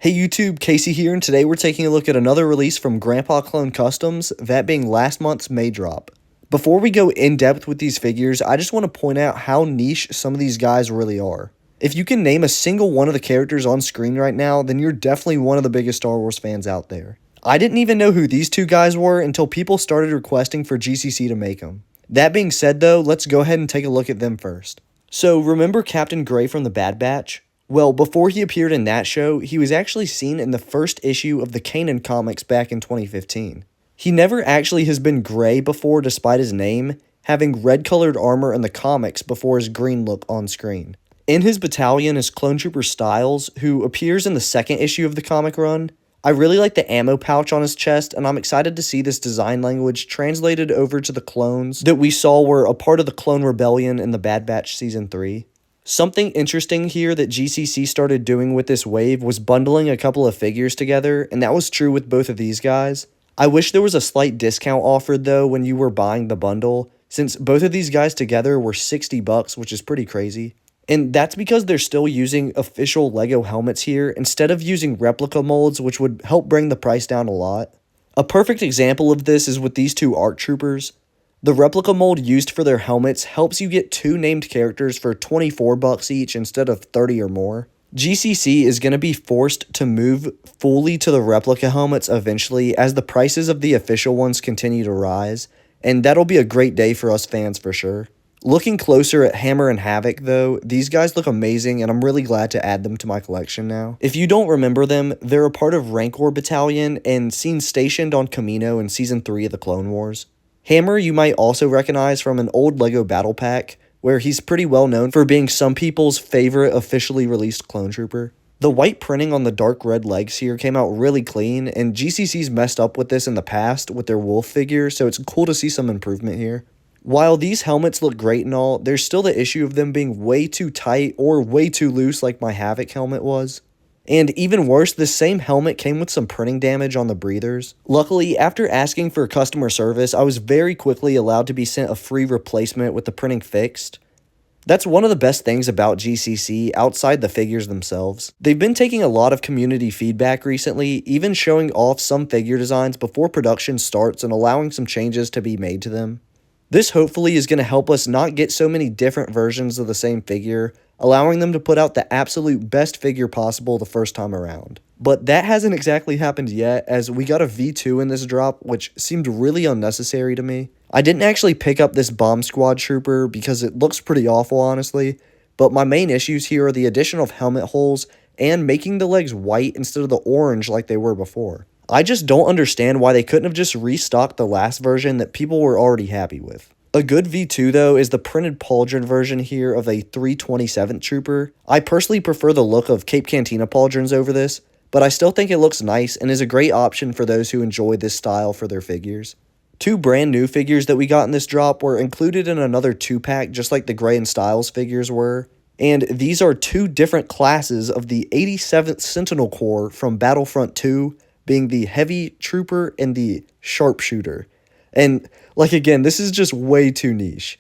Hey YouTube, Casey here, and today we're taking a look at another release from Grandpa Clone Customs, that being last month's May drop. Before we go in depth with these figures, I just want to point out how niche some of these guys really are. If you can name a single one of the characters on screen right now, then you're definitely one of the biggest Star Wars fans out there. I didn't even know who these two guys were until people started requesting for GCC to make them. That being said though, let's go ahead and take a look at them first. So remember Captain Gray from the Bad Batch? Well, before he appeared in that show, he was actually seen in the first issue of the Kanan comics back in 2015. He never actually has been gray before despite his name, having red-colored armor in the comics before his green look on screen. In his battalion is Clone Trooper Styles, who appears in the second issue of the comic run. I really like the ammo pouch on his chest, and I'm excited to see this design language translated over to the clones that we saw were a part of the Clone Rebellion in the Bad Batch Season 3. Something interesting here that GCC started doing with this wave was bundling a couple of figures together, and that was true with both of these guys. I wish there was a slight discount offered though when you were buying the bundle, since both of these guys together were $60, which is pretty crazy. And that's because they're still using official LEGO helmets here instead of using replica molds, which would help bring the price down a lot. A perfect example of this is with these two ARC troopers. The replica mold used for their helmets helps you get two named characters for $24 each instead of 30 or more. GCC is going to be forced to move fully to the replica helmets eventually as the prices of the official ones continue to rise, and that'll be a great day for us fans for sure. Looking closer at Hammer and Havoc though, these guys look amazing and I'm really glad to add them to my collection now. If you don't remember them, they're a part of Rancor Battalion and seen stationed on Kamino in Season 3 of the Clone Wars. Hammer you might also recognize from an old LEGO Battle Pack, where he's pretty well known for being some people's favorite officially released clone trooper. The white printing on the dark red legs here came out really clean, and GCC's messed up with this in the past with their wolf figure, so it's cool to see some improvement here. While these helmets look great and all, there's still the issue of them being way too tight or way too loose like my Havoc helmet was. And even worse, this same helmet came with some printing damage on the breathers. Luckily, after asking for customer service, I was very quickly allowed to be sent a free replacement with the printing fixed. That's one of the best things about GCC outside the figures themselves. They've been taking a lot of community feedback recently, even showing off some figure designs before production starts and allowing some changes to be made to them. This hopefully is going to help us not get so many different versions of the same figure, allowing them to put out the absolute best figure possible the first time around. But that hasn't exactly happened yet, as we got a V2 in this drop, which seemed really unnecessary to me. I didn't actually pick up this Bomb Squad Trooper because it looks pretty awful honestly, but my main issues here are the addition of helmet holes and making the legs white instead of the orange like they were before. I just don't understand why they couldn't have just restocked the last version that people were already happy with. A good V2 though is the printed pauldron version here of a 327th Trooper. I personally prefer the look of Cape Cantina pauldrons over this, but I still think it looks nice and is a great option for those who enjoy this style for their figures. Two brand new figures that we got in this drop were included in another 2-pack just like the Gray and Styles figures were. And these are two different classes of the 87th Sentinel Corps from Battlefront 2, being the Heavy Trooper and the Sharpshooter. And like again, this is just way too niche.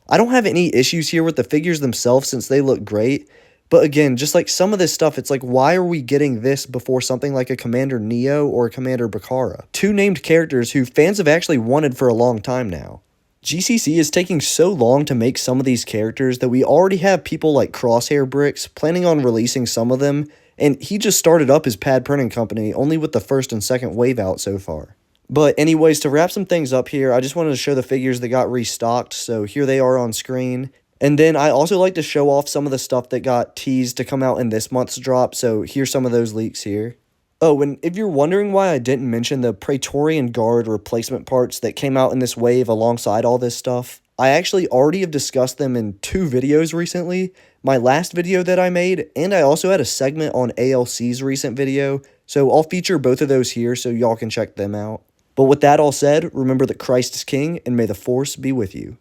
I don't have any issues here with the figures themselves since they look great, but again, just like some of this stuff, it's like why are we getting this before something like a Commander Neo or a Commander Bakara? Two named characters who fans have actually wanted for a long time now. GCC is taking so long to make some of these characters that we already have people like Crosshair Bricks planning on releasing some of them, and he just started up his pad printing company only with the first and second wave out so far. But anyways, to wrap some things up here, I just wanted to show the figures that got restocked, so here they are on screen. And then I also like to show off some of the stuff that got teased to come out in this month's drop, so here's some of those leaks here. Oh, and if you're wondering why I didn't mention the Praetorian Guard replacement parts that came out in this wave alongside all this stuff, I actually already have discussed them in 2 videos recently, my last video that I made, and I also had a segment on ALC's recent video, so I'll feature both of those here so y'all can check them out. But with that all said, remember that Christ is King, and may the Force be with you.